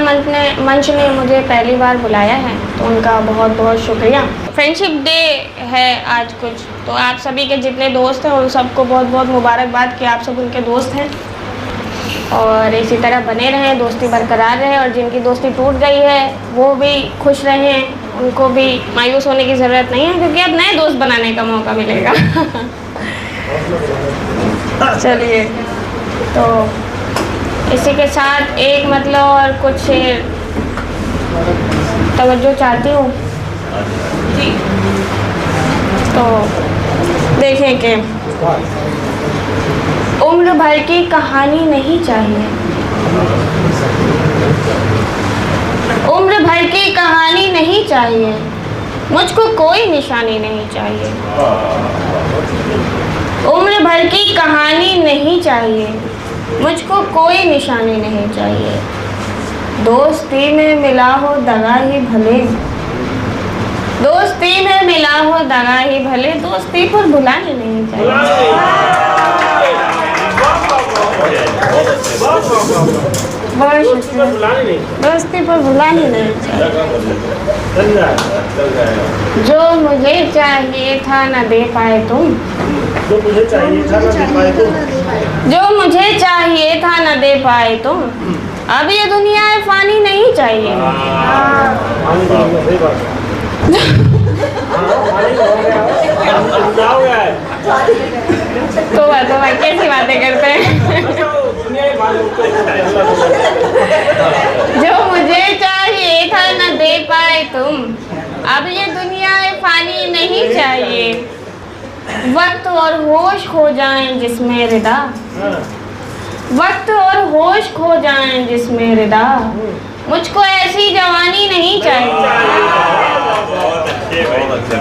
मंच ने मुझे पहली बार बुलाया है, तो उनका बहुत बहुत शुक्रिया। फ्रेंडशिप डे है आज कुछ, तो आप सभी के जितने दोस्त हैं उन सबको बहुत बहुत मुबारकबाद कि आप सब उनके दोस्त हैं और इसी तरह बने रहें, दोस्ती बरकरार रहे। और जिनकी दोस्ती टूट गई है वो भी खुश रहें, उनको भी मायूस होने की ज़रूरत नहीं है, क्योंकि अब नए दोस्त बनाने का मौका मिलेगा। चलिए, तो इसी के साथ एक मतलब और कुछ शेर तवज्जो चाहती हूँ। तो देखें कि उम्र भर की कहानी नहीं चाहिए, उम्र भर की कहानी नहीं चाहिए, मुझको कोई निशानी नहीं चाहिए। उम्र भर की कहानी नहीं चाहिए, मुझको कोई निशानी नहीं चाहिए। दोस्ती में मिला हो दगा ही भले, दोस्ती में मिला हो दगा ही भले, दोस्ती पर भुलानी नहीं चाहिए। दोस्ती पर भुलानी नहीं चाहिए। जो मुझे चाहिए था न दे पाए तुम, जो मुझे चाहिए था न दे पाए तुम, जो मुझे चाहिए था न दे पाए तुम, अब ये दुनिया है फानी नहीं चाहिए। तो भाई कैसी बातें करते हैं। जो मुझे चाहिए था न दे पाए तुम, अब ये दुनिया है फानी नहीं चाहिए। वक्त और होश खो जाएं जिसमें रिदा, वक्त और होश खो जाएं जिसमें रिदा, मुझको ऐसी जवानी नहीं चाहिए।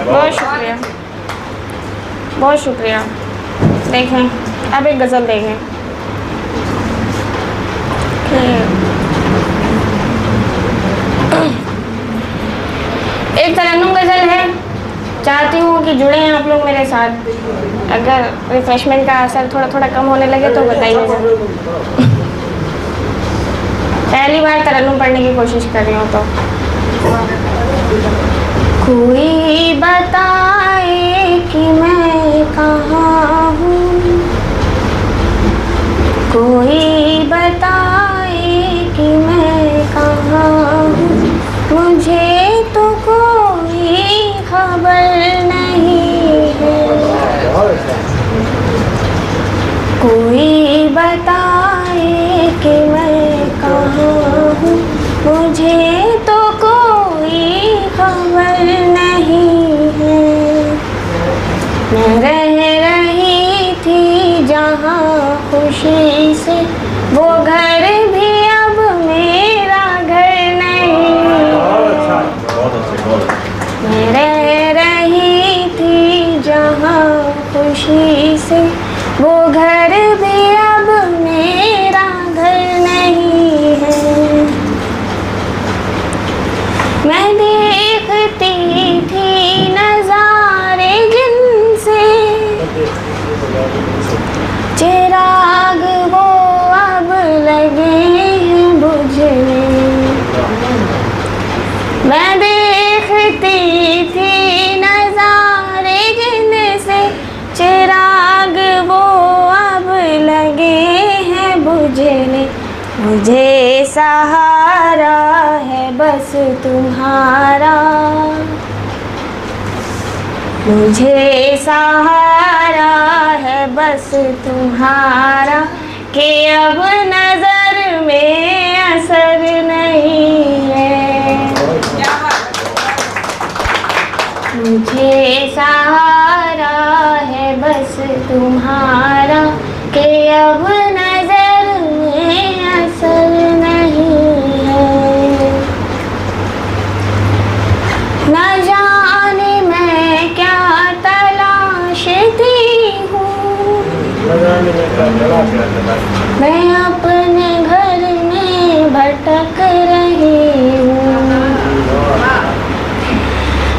बहुत शुक्रिया, बहुत शुक्रिया। देखें अब एक गज़ल देखें। एक तरन्नुम गज़ल है, चाहती हूँ कि जुड़े हैं आप लोग मेरे साथ। अगर रिफ्रेशमेंट का असर थोड़ा थोड़ा कम होने लगे तो बताइए। पहली बार तरन्नुम पढ़ने की कोशिश कर रही हूँ। तो कोई बताए कि मैं कहाँ हूँ, कोई बताए कि मैं कहाँ हूँ, मुझे तो कोई खबर नहीं है। कोई बताए कि मैं कहाँ हूँ, मुझे तो कोई खबर नहीं है। मैं रह रही थी जहाँ खुशी से, वो घर भी अब मेरा घर नहीं। मैं रह रही थी जहाँ खुशी से, वो घर भी अब मेरा घर नहीं है। मैं देखती थी नज़ारे जिनसे, चिराग वो अब लगे हैं बुझने। मैं देखती थी नज़ारे जिनसे, चिराग वो अब लगे हैं बुझने। मुझे सहारा है बस तुम्हारा, मुझे सहारा है बस तुम्हारा, कि अब नजर में असर नहीं है। मुझे सहारा है बस तुम्हारा, कि अब नजर में असर नहीं है। न जाने मैं क्या तलाशती हूँ, मैं अपने घर में भटक रही हूँ।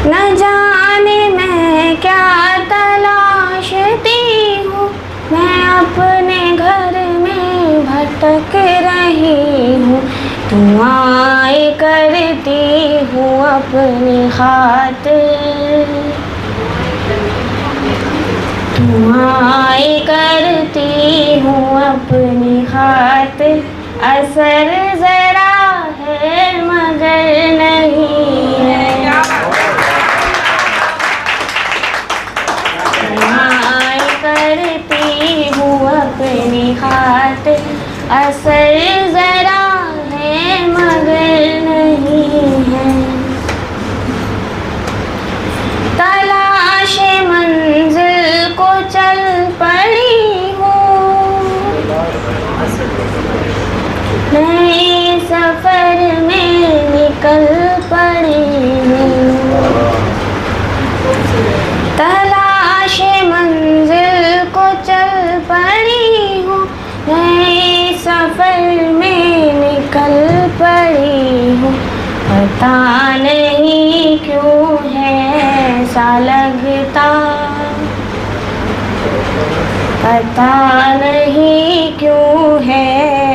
न जाने मैं क्या तलाशती हूँ, मैं अपने घर में भटक रही हूँ। तू आ अपनी खातिर, दुआएं करती हूँ अपनी खातिर, असर जरा है मगर नहीं है। दुआएं करती हूँ अपनी खातिर, असर जरा है मगर नहीं है। तलाश मंजिल को चल पड़ी हूँ, नए सफर में निकल पड़ी हूँ। तलाश मंजिल को चल पड़ी हूँ, नए सफर में निकल पड़ी हूँ। पता नहीं क्यों है ऐसा लगता, पता नहीं क्यों है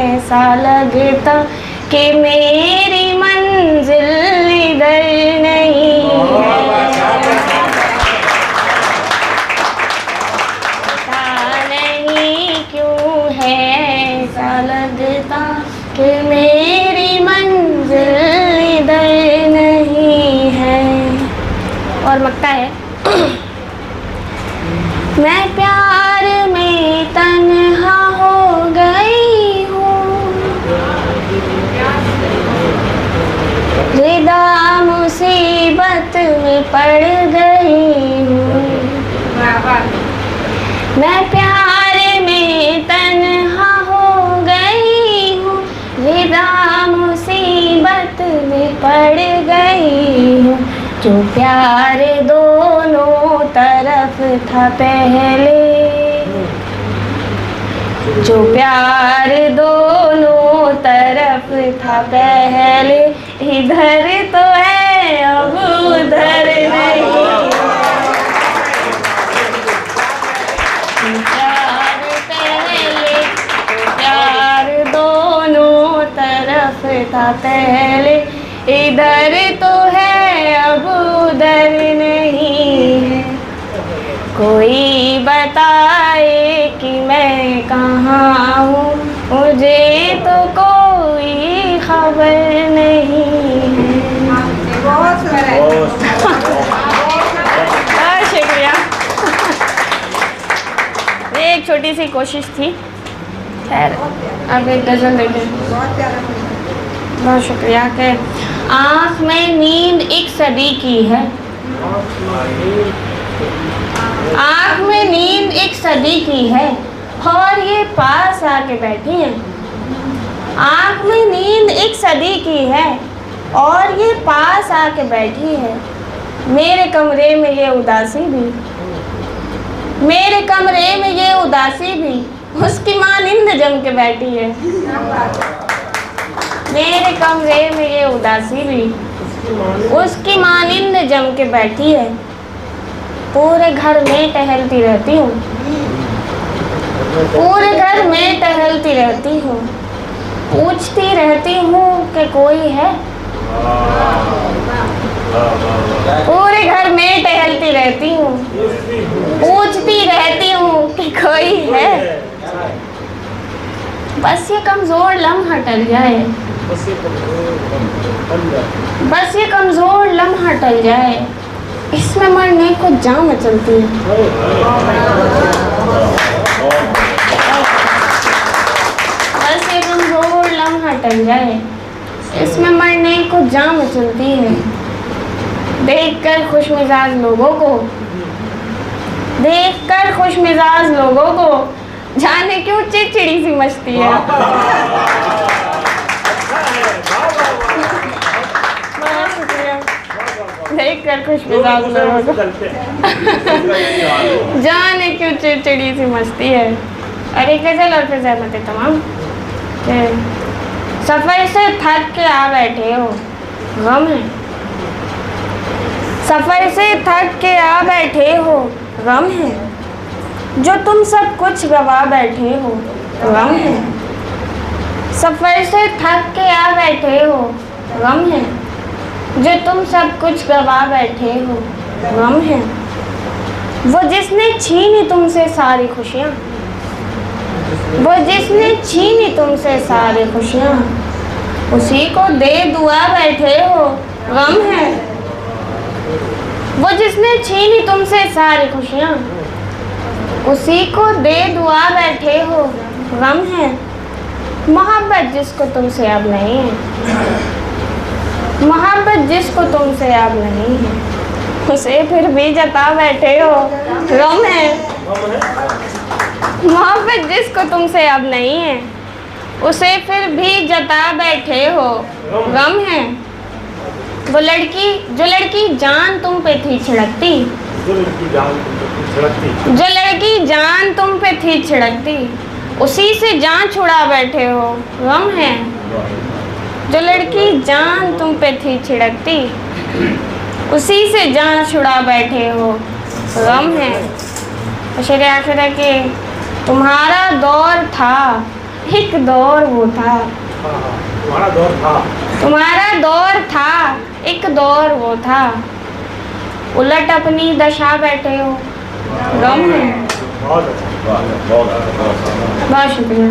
ऐसा लगता कि मेरी मंजिल इधर नहीं है। पता नहीं क्यों है ऐसा लगता कि मेरी मंजिल इधर नहीं है। और मक्ता है मैं प्यार में तन्हा हो गई हूँ, रिदा मुसीबत में पड़ गई हूँ। मैं प्यार में तन्हा हो गई हूँ, रिदा मुसीबत में पड़ गई हूँ। जो प्यार दोनों तरफ था पहले, जो प्यार दोनों तरफ था पहले, इधर तो है अब उधर नहीं। प्यार पहले, प्यार दोनों तरफ था पहले, इधर तो है अब उधर नहीं है। कोई बताए कि मैं कहाँ हूँ, मुझे तो कोई खबर नहीं है। बहुत शुक्रिया। ये एक छोटी सी कोशिश थी। खैर अब एक गज़ल देखें। बहुत शुक्रिया। के आँख में नींद एक सदी की है, आँख में नींद एक सदी की है, और ये पास आके बैठी है। आँख में नींद एक सदी की है, और ये पास आके बैठी है। मेरे कमरे में ये उदासी भी, मेरे कमरे में ये उदासी भी, उसकी मानिंद जम के बैठी है। मेरे कमरे में ये उदासी भी, उसकी मानिंद जम के बैठी है। पूरे घर में टहलती रहती हूँ, पूरे घर में टहलती रहती हूँ, पूछती रहती हूँ कि कोई है। पूरे घर में टहलती रहती हूँ, पूछती रहती हूँ कि कोई है। बस ये कमज़ोर लम्हा टल जाए, बस ये कमज़ोर लम्हा टल जाए, इसमें मरने को जान मचलती है। बस ये कमज़ोर लम्हा टल जाए, इसमें मरने को जान मचलती है। देखकर खुशमिजाज लोगों को, देखकर खुशमिजाज लोगों को, जाने क्यों चिड़चिड़ी सी मचती है। बहुत शुक्रिया। देखकर खुशमिजाज लोगों को, जाने क्यों चिड़चिड़ी सी मचती है। अरे गज़ल और फिर ज़हमत तमाम। सफ़र से थक के आ बैठे हो, गम है। सफ़र से थक के आ बैठे हो, गम है। जो तुम सब कुछ गवा बैठे हो, गम है। सफ़र से थक के आ बैठे हो, गम है। जो तुम सब कुछ गवा बैठे हो गम है। वो जिसने छीनी तुमसे सारी खुशियाँ, वो जिसने छीनी तुमसे सारी खुशियाँ, उसी को दे दुआ बैठे हो गम है। वो जिसने छीनी तुमसे सारी खुशियाँ, उसी को दे दुआ बैठे हो गम है। मोहब्बत जिसको तुमसे अब नहीं है, मोहब्बत जिसको तुमसे अब नहीं है, उसे फिर भी जता बैठे हो गम है। मोहब्बत जिसको तुमसे अब नहीं है, उसे फिर भी जता बैठे हो गम है। वो लड़की जो लड़की जान तुम पे थी छिड़कती, जो लड़की जान तुम पे छिड़कती, जो लड़की जान तुम पे थी छिड़कती, उसी से जान छुड़ा बैठे हो गम है। जो लड़की जान तुम पे थी छिड़कती, उसी से जान छुड़ा बैठे हो गम है। शेर आखिर है कि तुम्हारा दौर था एक दौर वो था, तुम्हारा दौर था, तुम्हारा दौर था एक दौर वो था, उलट अपनी दशा बैठे हो गम है। बहुत अच्छा, बहुत शुक्रिया।